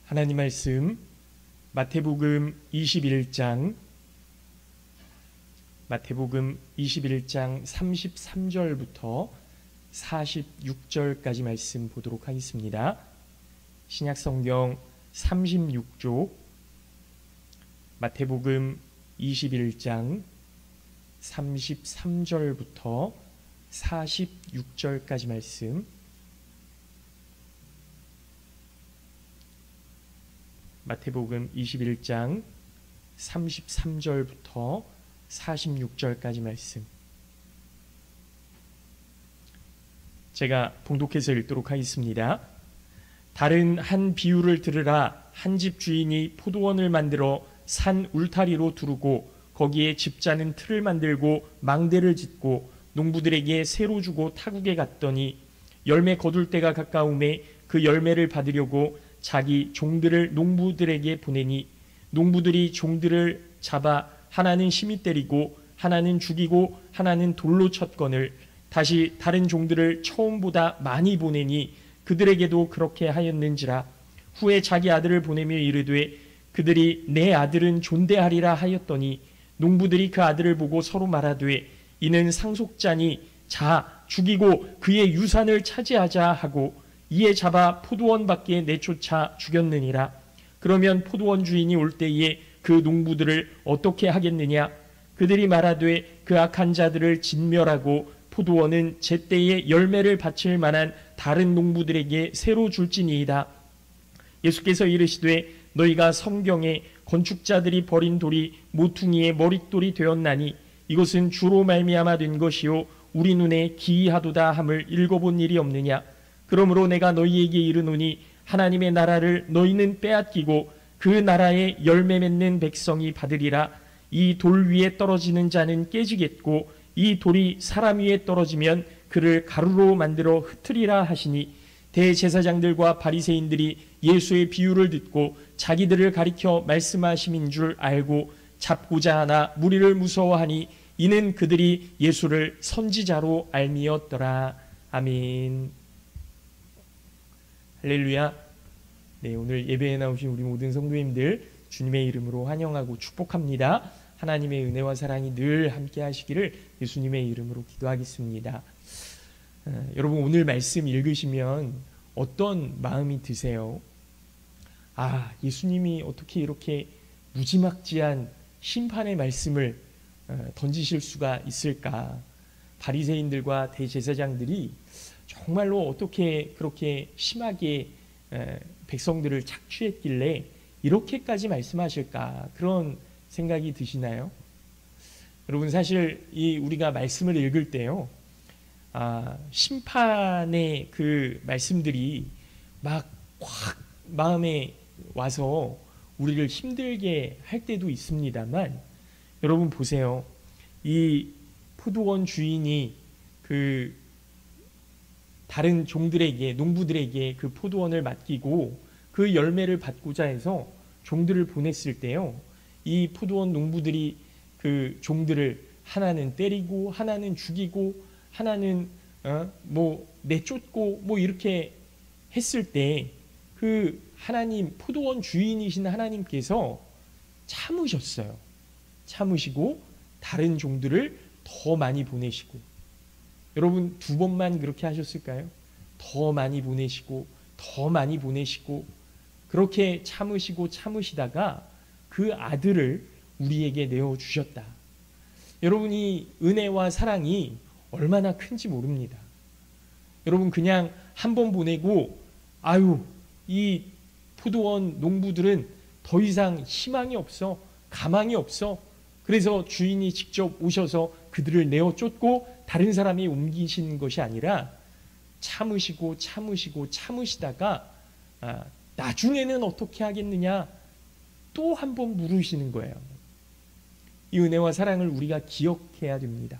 하나님 말씀 마태복음 21장 33절부터 46절까지 말씀 보도록 하겠습니다. 신약성경 36조 마태복음 21장 33절부터 46절까지 말씀, 마태복음 21장 33절부터 46절까지 말씀, 제가 봉독해서 읽도록 하겠습니다. 다른 한 비유를 들으라. 한 집 주인이 포도원을 만들어 산 울타리로 두르고 거기에 집자는 틀을 만들고 망대를 짓고 농부들에게 새로 주고 타국에 갔더니 열매 거둘 때가 가까우매 그 열매를 받으려고 자기 종들을 농부들에게 보내니 농부들이 종들을 잡아 하나는 심히 때리고 하나는 죽이고 하나는 돌로 쳤거늘 다시 다른 종들을 처음보다 많이 보내니 그들에게도 그렇게 하였는지라. 후에 자기 아들을 보내며 이르되 그들이 내 아들은 존대하리라 하였더니 농부들이 그 아들을 보고 서로 말하되 이는 상속자니 자 죽이고 그의 유산을 차지하자 하고 이에 잡아 포도원 밖에 내쫓아 죽였느니라. 그러면 포도원 주인이 올 때에 그 농부들을 어떻게 하겠느냐? 그들이 말하되 그 악한 자들을 진멸하고 포도원은 제때에 열매를 바칠 만한 다른 농부들에게 새로 줄지니이다. 예수께서 이르시되 너희가 성경에 건축자들이 버린 돌이 모퉁이의 머릿돌이 되었나니 이것은 주로 말미암아 된 것이요 우리 눈에 기이하도다 함을 읽어본 일이 없느냐? 그러므로 내가 너희에게 이르노니 하나님의 나라를 너희는 빼앗기고 그 나라의 열매 맺는 백성이 받으리라. 이 돌 위에 떨어지는 자는 깨지겠고 이 돌이 사람 위에 떨어지면 그를 가루로 만들어 흩으리라 하시니 대제사장들과 바리새인들이 예수의 비유를 듣고 자기들을 가리켜 말씀하심인 줄 알고 잡고자 하나 무리를 무서워하니 이는 그들이 예수를 선지자로 알미었더라. 아멘. 할렐루야. 네, 오늘 예배에 나오신 우리 모든 성도님들 주님의 이름으로 환영하고 축복합니다. 하나님의 은혜와 사랑이 늘 함께 하시기를 예수님의 이름으로 기도하겠습니다. 여러분 오늘 말씀 읽으시면 어떤 마음이 드세요? 아, 예수님이 어떻게 이렇게 무지막지한 심판의 말씀을 던지실 수가 있을까? 바리새인들과 대제사장들이 정말로 어떻게 그렇게 심하게 백성들을 착취했길래 이렇게까지 말씀하실까? 그런 생각이 드시나요? 여러분 사실 우리가 말씀을 읽을 때요, 심판의 그 말씀들이 막 확 마음에 와서 우리를 힘들게 할 때도 있습니다만, 여러분 보세요. 이 포도원 주인이 그 다른 종들에게, 농부들에게 그 포도원을 맡기고 그 열매를 받고자 해서 종들을 보냈을 때요, 이 포도원 농부들이 그 종들을 하나는 때리고 하나는 죽이고 하나는 내쫓고 이렇게 했을 때 그 하나님, 포도원 주인이신 하나님께서 참으셨어요. 참으시고 다른 종들을 더 많이 보내시고, 여러분 두 번만 그렇게 하셨을까요? 더 많이 보내시고 더 많이 보내시고 그렇게 참으시고 참으시다가 그 아들을 우리에게 내어주셨다. 여러분이 은혜와 사랑이 얼마나 큰지 모릅니다. 여러분 그냥 한 번 보내고 아유 이 포도원 농부들은 더 이상 희망이 없어, 가망이 없어, 그래서 주인이 직접 오셔서 그들을 내어 쫓고 다른 사람이 옮기신 것이 아니라 참으시고 참으시고 참으시다가 나중에는 어떻게 하겠느냐 또 한 번 물으시는 거예요. 이 은혜와 사랑을 우리가 기억해야 됩니다.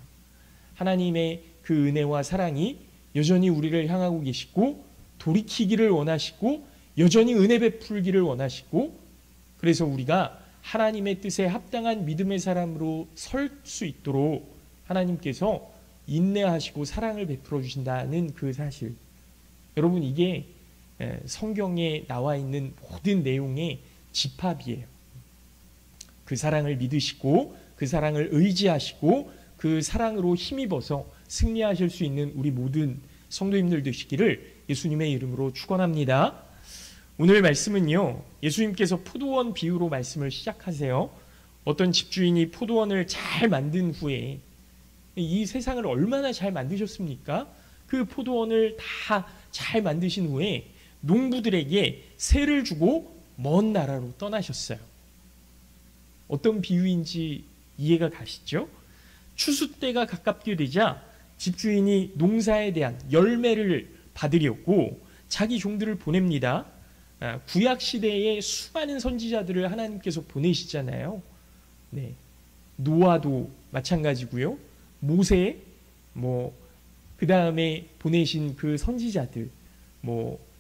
하나님의 그 은혜와 사랑이 여전히 우리를 향하고 계시고 돌이키기를 원하시고 여전히 은혜 베풀기를 원하시고, 그래서 우리가 하나님의 뜻에 합당한 믿음의 사람으로 설 수 있도록 하나님께서 인내하시고 사랑을 베풀어 주신다는 그 사실, 여러분 이게 성경에 나와 있는 모든 내용의 집합이에요. 그 사랑을 믿으시고 그 사랑을 의지하시고 그 사랑으로 힘입어서 승리하실 수 있는 우리 모든 성도님들 되시기를 예수님의 이름으로 축원합니다. 오늘 말씀은요, 예수님께서 포도원 비유로 말씀을 시작하세요. 어떤 집주인이 포도원을 잘 만든 후에, 이 세상을 얼마나 잘 만드셨습니까? 그 포도원을 다 잘 만드신 후에 농부들에게 세를 주고 먼 나라로 떠나셨어요. 어떤 비유인지 이해가 가시죠? 추수 때가 가깝게 되자 집주인이 농사에 대한 열매를 받으려고 자기 종들을 보냅니다. 구약 시대에 수많은 선지자들을 하나님께서 보내시잖아요. 네. 노아도 마찬가지고요. 모세, 그 다음에 보내신 그 선지자들,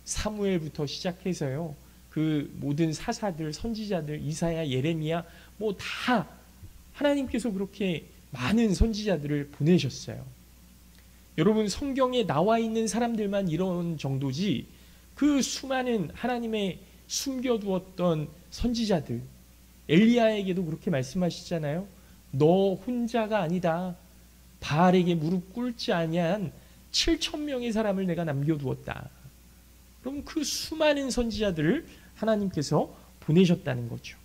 사무엘부터 시작해서요. 그 모든 사사들, 선지자들, 이사야, 예레미야, 다 하나님께서 그렇게 많은 선지자들을 보내셨어요. 여러분, 성경에 나와 있는 사람들만 이런 정도지, 그 수많은 하나님의 숨겨두었던 선지자들, 엘리야에게도 그렇게 말씀하시잖아요. 너 혼자가 아니다. 바알에게 무릎 꿇지 아니한 7,000명의 사람을 내가 남겨두었다. 그럼 그 수많은 선지자들을 하나님께서 보내셨다는 거죠.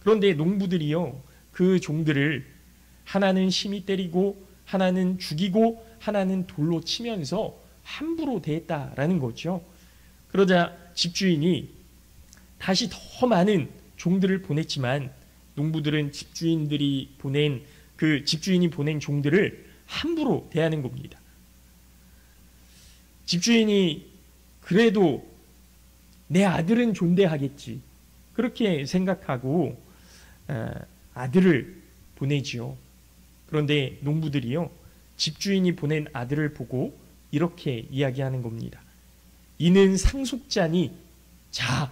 그런데 농부들이요, 그 종들을 하나는 심히 때리고 하나는 죽이고 하나는 돌로 치면서 함부로 대했다라는 거죠. 그러자 집주인이 다시 더 많은 종들을 보냈지만 농부들은 집주인이 보낸 종들을 함부로 대하는 겁니다. 집주인이 그래도 내 아들은 존대하겠지, 그렇게 생각하고 아들을 보내지요. 그런데 농부들이요, 집주인이 보낸 아들을 보고 이렇게 이야기하는 겁니다. 이는 상속자니, 자,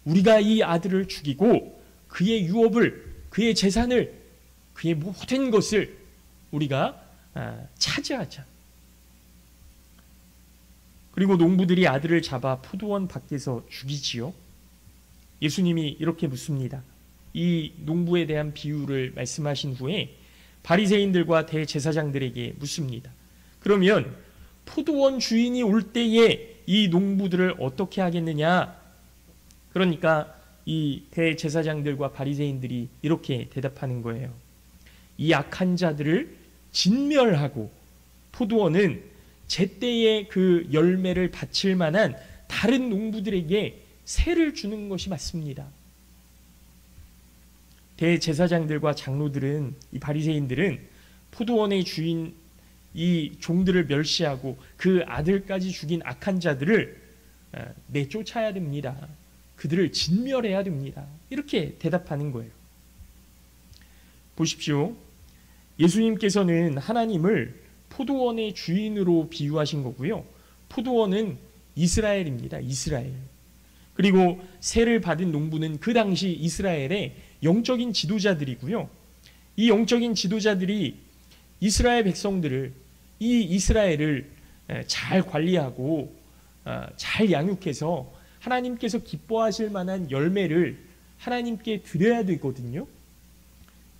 우리가 이 아들을 죽이고 그의 유업을, 그의 재산을, 그의 모든 것을 우리가 차지하자. 그리고 농부들이 아들을 잡아 포도원 밖에서 죽이지요. 예수님이 이렇게 묻습니다. 이 농부에 대한 비유를 말씀하신 후에 바리새인들과 대제사장들에게 묻습니다. 그러면 포도원 주인이 올 때에 이 농부들을 어떻게 하겠느냐? 그러니까 이 대제사장들과 바리새인들이 이렇게 대답하는 거예요. 이 악한 자들을 진멸하고 포도원은 제때에 그 열매를 바칠 만한 다른 농부들에게 세를 주는 것이 맞습니다. 대제사장들과 장로들은, 이 바리새인들은 포도원의 주인 이 종들을 멸시하고 그 아들까지 죽인 악한 자들을 내쫓아야 됩니다. 그들을 진멸해야 됩니다. 이렇게 대답하는 거예요. 보십시오. 예수님께서는 하나님을 포도원의 주인으로 비유하신 거고요. 포도원은 이스라엘입니다. 이스라엘. 그리고 세를 받은 농부는 그 당시 이스라엘의 영적인 지도자들이고요. 이 영적인 지도자들이 이스라엘 백성들을, 이 이스라엘을 잘 관리하고 잘 양육해서 하나님께서 기뻐하실 만한 열매를 하나님께 드려야 되거든요.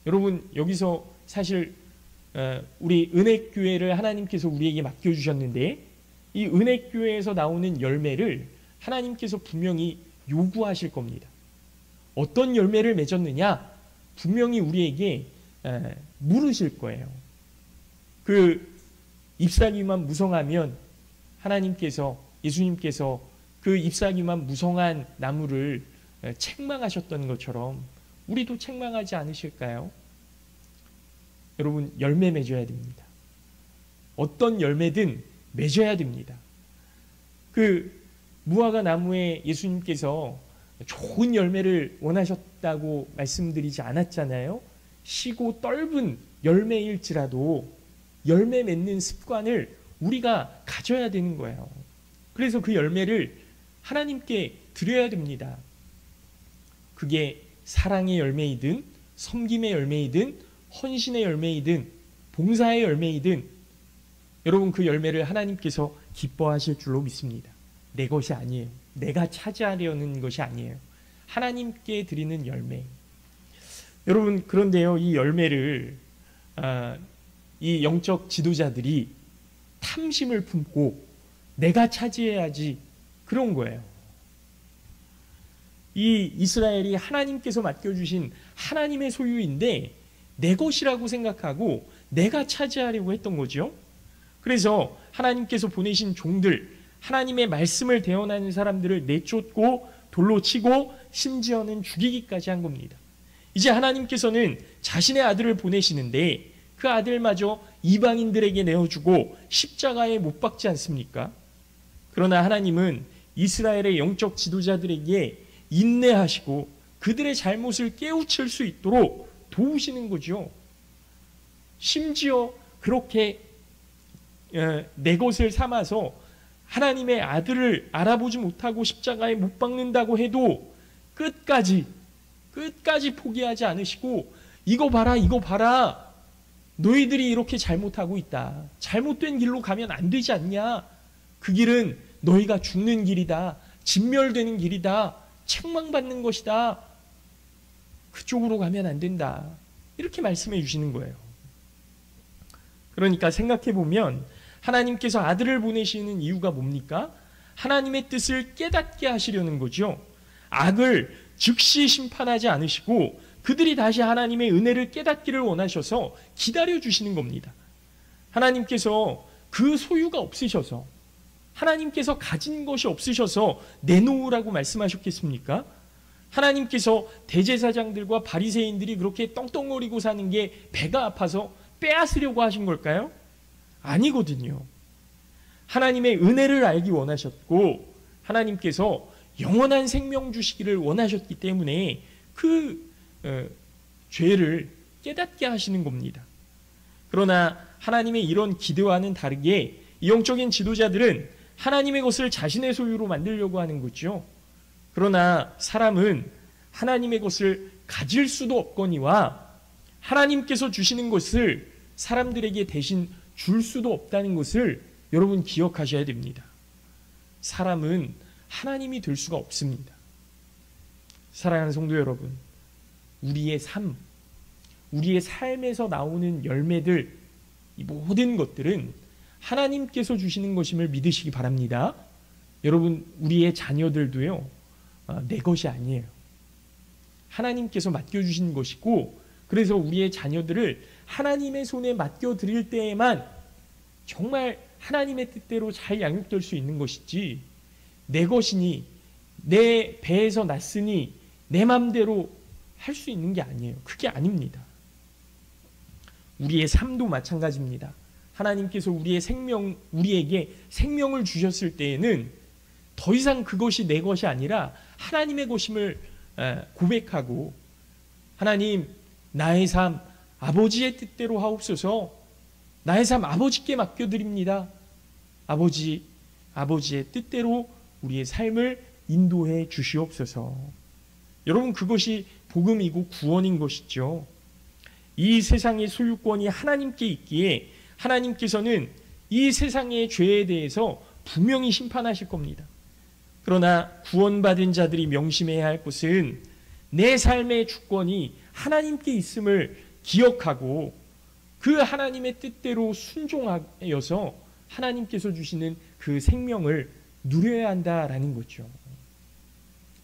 여러분, 여기서 사실 우리 은혜교회를 하나님께서 우리에게 맡겨주셨는데, 이 은혜교회에서 나오는 열매를 하나님께서 분명히 요구하실 겁니다. 어떤 열매를 맺었느냐? 분명히 우리에게 물으실 거예요. 그 잎사귀만 무성하면 하나님께서, 예수님께서 그 잎사귀만 무성한 나무를 책망하셨던 것처럼 우리도 책망하지 않으실까요? 여러분, 열매 맺어야 됩니다. 어떤 열매든 맺어야 됩니다. 그 무화과 나무에 예수님께서 좋은 열매를 원하셨다고 말씀드리지 않았잖아요. 시고 떫은 열매일지라도 열매 맺는 습관을 우리가 가져야 되는 거예요. 그래서 그 열매를 하나님께 드려야 됩니다. 그게 사랑의 열매이든 섬김의 열매이든 헌신의 열매이든 봉사의 열매이든 여러분, 그 열매를 하나님께서 기뻐하실 줄로 믿습니다. 내 것이 아니에요. 내가 차지하려는 것이 아니에요. 하나님께 드리는 열매. 여러분, 그런데요, 이 열매를 이 영적 지도자들이 탐심을 품고 내가 차지해야지, 그런 거예요. 이 이스라엘이 하나님께서 맡겨주신 하나님의 소유인데 내 것이라고 생각하고 내가 차지하려고 했던 거죠. 그래서 하나님께서 보내신 종들, 하나님의 말씀을 대언하는 사람들을 내쫓고 돌로 치고 심지어는 죽이기까지 한 겁니다. 이제 하나님께서는 자신의 아들을 보내시는데 그 아들마저 이방인들에게 내어주고 십자가에 못 박지 않습니까? 그러나 하나님은 이스라엘의 영적 지도자들에게 인내하시고 그들의 잘못을 깨우칠 수 있도록 도우시는 거죠. 심지어 그렇게 내 것을 삼아서 하나님의 아들을 알아보지 못하고 십자가에 못 박는다고 해도 끝까지 포기하지 않으시고 이거 봐라, 너희들이 이렇게 잘못하고 있다. 잘못된 길로 가면 안 되지 않냐? 그 길은 너희가 죽는 길이다. 진멸되는 길이다. 책망받는 것이다. 그쪽으로 가면 안 된다. 이렇게 말씀해 주시는 거예요. 그러니까 생각해 보면 하나님께서 아들을 보내시는 이유가 뭡니까? 하나님의 뜻을 깨닫게 하시려는 거죠. 악을 즉시 심판하지 않으시고 그들이 다시 하나님의 은혜를 깨닫기를 원하셔서 기다려 주시는 겁니다. 하나님께서 그 소유가 없으셔서, 하나님께서 가진 것이 없으셔서 내놓으라고 말씀하셨겠습니까? 하나님께서 대제사장들과 바리새인들이 그렇게 떵떵거리고 사는 게 배가 아파서 빼앗으려고 하신 걸까요? 아니거든요. 하나님의 은혜를 알기 원하셨고 하나님께서 영원한 생명 주시기를 원하셨기 때문에 그 죄를 깨닫게 하시는 겁니다. 그러나 하나님의 이런 기대와는 다르게 영적인 지도자들은 하나님의 것을 자신의 소유로 만들려고 하는 거죠. 그러나 사람은 하나님의 것을 가질 수도 없거니와 하나님께서 주시는 것을 사람들에게 대신 줄 수도 없다는 것을 여러분 기억하셔야 됩니다. 사람은 하나님이 될 수가 없습니다. 사랑하는 성도 여러분, 우리의 삶에서 나오는 열매들, 이 모든 것들은 하나님께서 주시는 것임을 믿으시기 바랍니다. 여러분, 우리의 자녀들도요, 내 것이 아니에요. 하나님께서 맡겨주신 것이고, 그래서 우리의 자녀들을 하나님의 손에 맡겨드릴 때에만 정말 하나님의 뜻대로 잘 양육될 수 있는 것이지, 내 것이니, 내 배에서 났으니 내 맘대로 할 수 있는 게 아니에요. 그게 아닙니다. 우리의 삶도 마찬가지입니다. 하나님께서 우리에게 생명을 주셨을 때에는 더 이상 그것이 내 것이 아니라 하나님의 것임을 고백하고, 하나님, 나의 삶 아버지의 뜻대로 하옵소서. 나의 삶 아버지께 맡겨드립니다. 아버지의 뜻대로 우리의 삶을 인도해 주시옵소서. 여러분, 그것이 복음이고 구원인 것이죠. 이 세상의 소유권이 하나님께 있기에 하나님께서는 이 세상의 죄에 대해서 분명히 심판하실 겁니다. 그러나 구원받은 자들이 명심해야 할 것은 내 삶의 주권이 하나님께 있음을 기억하고 그 하나님의 뜻대로 순종하여서 하나님께서 주시는 그 생명을 누려야 한다라는 거죠.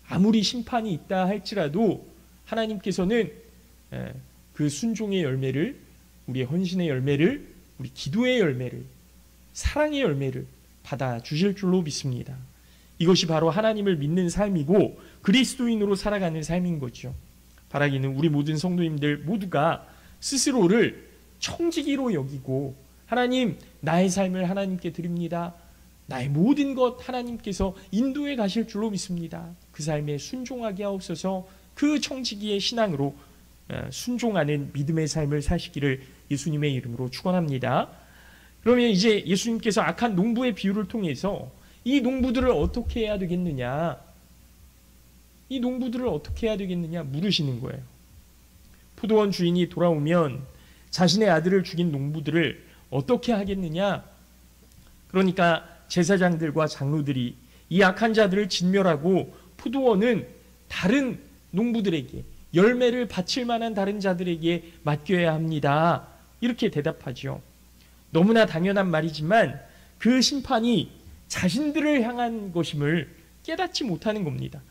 아무리 심판이 있다 할지라도 하나님께서는 그 순종의 열매를, 우리의 헌신의 열매를, 우리 기도의 열매를, 사랑의 열매를 받아주실 줄로 믿습니다. 이것이 바로 하나님을 믿는 삶이고 그리스도인으로 살아가는 삶인 거죠. 바라기는 우리 모든 성도님들 모두가 스스로를 청지기로 여기고, 하나님, 나의 삶을 하나님께 드립니다. 나의 모든 것 하나님께서 인도해 가실 줄로 믿습니다. 그 삶에 순종하게 하옵소서. 그 청지기의 신앙으로 순종하는 믿음의 삶을 사시기를 예수님의 이름으로 축원합니다. 그러면 이제 예수님께서 악한 농부의 비유를 통해서 이 농부들을 어떻게 해야 되겠느냐, 물으시는 거예요. 포도원 주인이 돌아오면 자신의 아들을 죽인 농부들을 어떻게 하겠느냐. 그러니까 제사장들과 장로들이 이 악한 자들을 진멸하고 포도원은 다른 농부들에게, 열매를 바칠 만한 다른 자들에게 맡겨야 합니다. 이렇게 대답하죠. 너무나 당연한 말이지만 그 심판이 자신들을 향한 것임을 깨닫지 못하는 겁니다.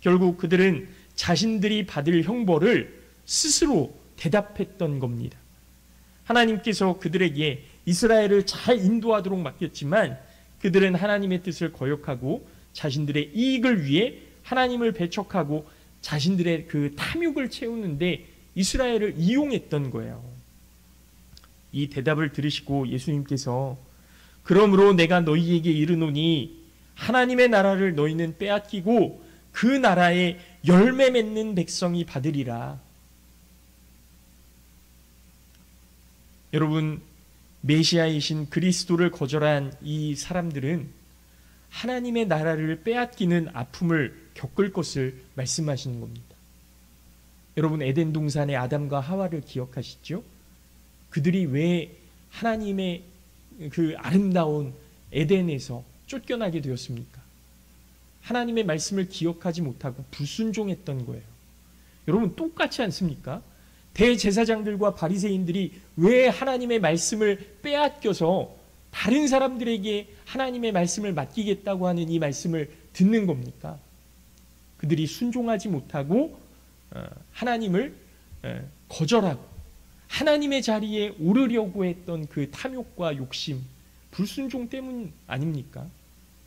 결국 그들은 자신들이 받을 형벌을 스스로 대답했던 겁니다. 하나님께서 그들에게 이스라엘을 잘 인도하도록 맡겼지만 그들은 하나님의 뜻을 거역하고 자신들의 이익을 위해 하나님을 배척하고 자신들의 그 탐욕을 채우는데 이스라엘을 이용했던 거예요. 이 대답을 들으시고 예수님께서 그러므로 내가 너희에게 이르노니 하나님의 나라를 너희는 빼앗기고 그 나라에 열매 맺는 백성이 받으리라. 여러분, 메시아이신 그리스도를 거절한 이 사람들은 하나님의 나라를 빼앗기는 아픔을 겪을 것을 말씀하시는 겁니다. 여러분, 에덴 동산의 아담과 하와를 기억하시죠? 그들이 왜 하나님의 그 아름다운 에덴에서 쫓겨나게 되었습니까? 하나님의 말씀을 기억하지 못하고 불순종했던 거예요. 여러분, 똑같지 않습니까? 대제사장들과 바리새인들이 왜 하나님의 말씀을 빼앗겨서 다른 사람들에게 하나님의 말씀을 맡기겠다고 하는 이 말씀을 듣는 겁니까? 그들이 순종하지 못하고 하나님을 거절하고 하나님의 자리에 오르려고 했던 그 탐욕과 욕심, 불순종 때문 아닙니까?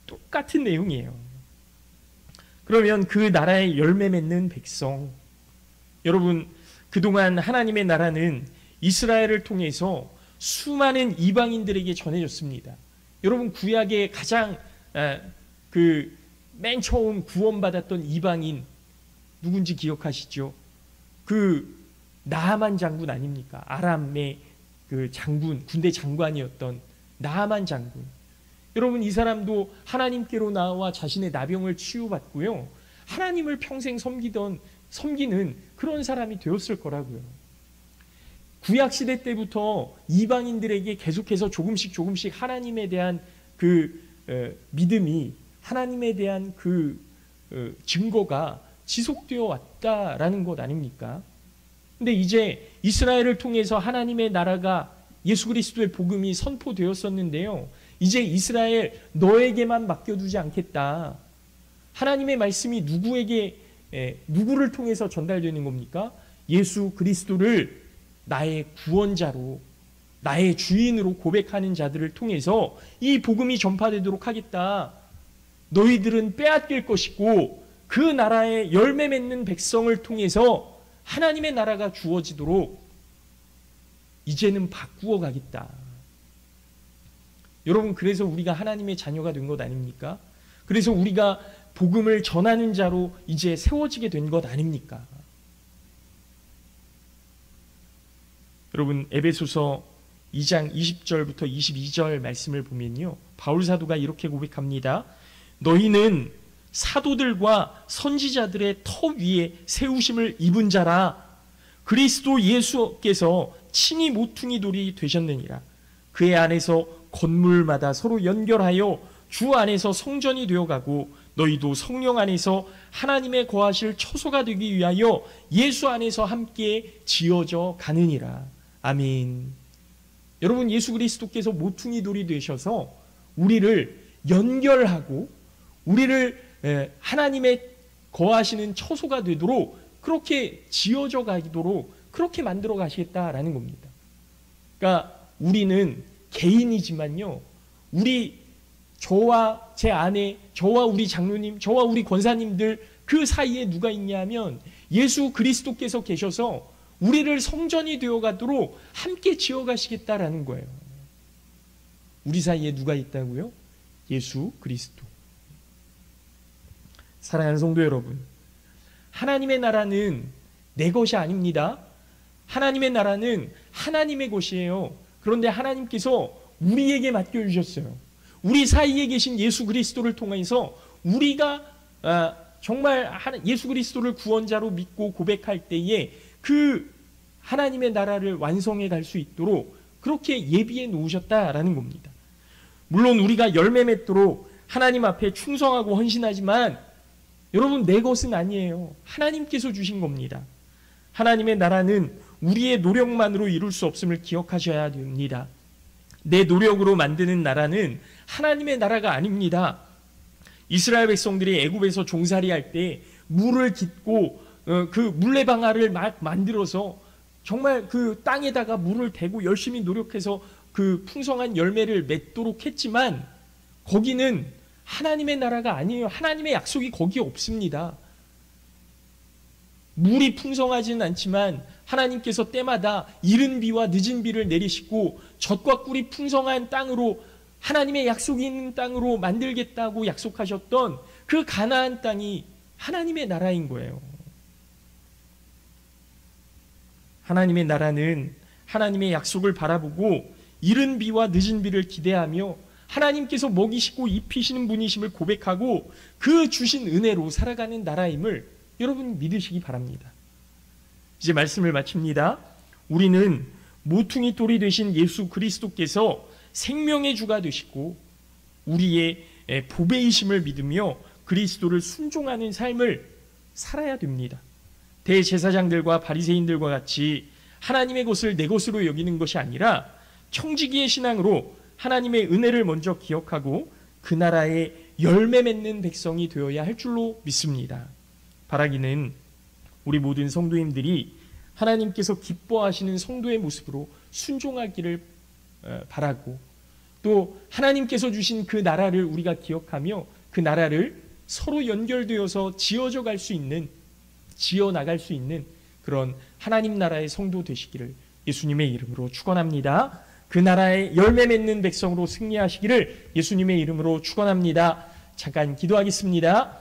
똑같은 내용이에요. 그러면 그 나라의 열매 맺는 백성, 여러분, 그동안 하나님의 나라는 이스라엘을 통해서 수많은 이방인들에게 전해졌습니다. 여러분, 구약의 가장 맨 처음 구원받았던 이방인 누군지 기억하시죠? 그 나하만 장군 아닙니까? 아람의 그 장군, 군대 장관이었던 나하만 장군. 여러분, 이 사람도 하나님께로 나와 자신의 나병을 치유받고요, 하나님을 평생 섬기는 그런 사람이 되었을 거라고요. 구약시대 때부터 이방인들에게 계속해서 조금씩 하나님에 대한 그 믿음이, 하나님에 대한 그 증거가 지속되어 왔다라는 것 아닙니까? 근데 이제 이스라엘을 통해서 하나님의 나라가, 예수 그리스도의 복음이 선포되었었는데요, 이제 이스라엘 너에게만 맡겨두지 않겠다. 하나님의 말씀이 누구를 통해서 전달되는 겁니까? 예수 그리스도를 나의 구원자로, 나의 주인으로 고백하는 자들을 통해서 이 복음이 전파되도록 하겠다. 너희들은 빼앗길 것이고 그 나라의 열매 맺는 백성을 통해서 하나님의 나라가 주어지도록 이제는 바꾸어 가겠다. 여러분, 그래서 우리가 하나님의 자녀가 된 것 아닙니까? 그래서 우리가 복음을 전하는 자로 이제 세워지게 된 것 아닙니까? 여러분, 에베소서 2장 20절부터 22절 말씀을 보면요, 바울 사도가 이렇게 고백합니다. 너희는 사도들과 선지자들의 터 위에 세우심을 입은 자라. 그리스도 예수께서 친히 모퉁이 돌이 되셨느니라. 그의 안에서 건물마다 서로 연결하여 주 안에서 성전이 되어가고 너희도 성령 안에서 하나님의 거하실 처소가 되기 위하여 예수 안에서 함께 지어져 가느니라. 아멘. 여러분, 예수 그리스도께서 모퉁이 돌이 되셔서 우리를 연결하고 우리를 하나님의 거하시는 처소가 되도록 그렇게 지어져 가도록 그렇게 만들어 가시겠다라는 겁니다. 그러니까 우리는 개인이지만요, 저와 제 아내, 저와 우리 장로님, 저와 우리 권사님들 그 사이에 누가 있냐면 예수 그리스도께서 계셔서 우리를 성전이 되어가도록 함께 지어가시겠다라는 거예요. 우리 사이에 누가 있다고요? 예수 그리스도. 사랑하는 성도 여러분, 하나님의 나라는 내 것이 아닙니다. 하나님의 나라는 하나님의 것이에요. 그런데 하나님께서 우리에게 맡겨주셨어요. 우리 사이에 계신 예수 그리스도를 통해서 우리가 정말 예수 그리스도를 구원자로 믿고 고백할 때에 그 하나님의 나라를 완성해 갈 수 있도록 그렇게 예비해 놓으셨다라는 겁니다. 물론 우리가 열매 맺도록 하나님 앞에 충성하고 헌신하지만 여러분 내 것은 아니에요. 하나님께서 주신 겁니다. 하나님의 나라는 우리의 노력만으로 이룰 수 없음을 기억하셔야 됩니다. 내 노력으로 만드는 나라는 하나님의 나라가 아닙니다. 이스라엘 백성들이 애굽에서 종살이할 때 물을 깃고 그 물레방아를 막 만들어서 정말 그 땅에다가 물을 대고 열심히 노력해서 그 풍성한 열매를 맺도록 했지만 거기는 하나님의 나라가 아니에요. 하나님의 약속이 거기에 없습니다. 물이 풍성하지는 않지만 하나님께서 때마다 이른 비와 늦은 비를 내리시고 젖과 꿀이 풍성한 땅으로 하나님의 약속이 있는 땅으로 만들겠다고 약속하셨던 그 가나안 땅이 하나님의 나라인 거예요. 하나님의 나라는 하나님의 약속을 바라보고 이른 비와 늦은 비를 기대하며 하나님께서 먹이시고 입히시는 분이심을 고백하고 그 주신 은혜로 살아가는 나라임을 여러분 믿으시기 바랍니다. 이제 말씀을 마칩니다. 우리는 모퉁이 돌이 되신 예수 그리스도께서 생명의 주가 되시고 우리의 보배이심을 믿으며 그리스도를 순종하는 삶을 살아야 됩니다. 대제사장들과 바리새인들과 같이 하나님의 것을 내 것으로 여기는 것이 아니라 청지기의 신앙으로 하나님의 은혜를 먼저 기억하고 그 나라의 열매 맺는 백성이 되어야 할 줄로 믿습니다. 바라기는 우리 모든 성도님들이 하나님께서 기뻐하시는 성도의 모습으로 순종하기를 바라고 또 하나님께서 주신 그 나라를 우리가 기억하며 그 나라를 서로 연결되어서 지어져 갈 수 있는, 지어나갈 수 있는 그런 하나님 나라의 성도 되시기를 예수님의 이름으로 축원합니다. 그 나라의 열매 맺는 백성으로 승리하시기를 예수님의 이름으로 축원합니다. 잠깐 기도하겠습니다.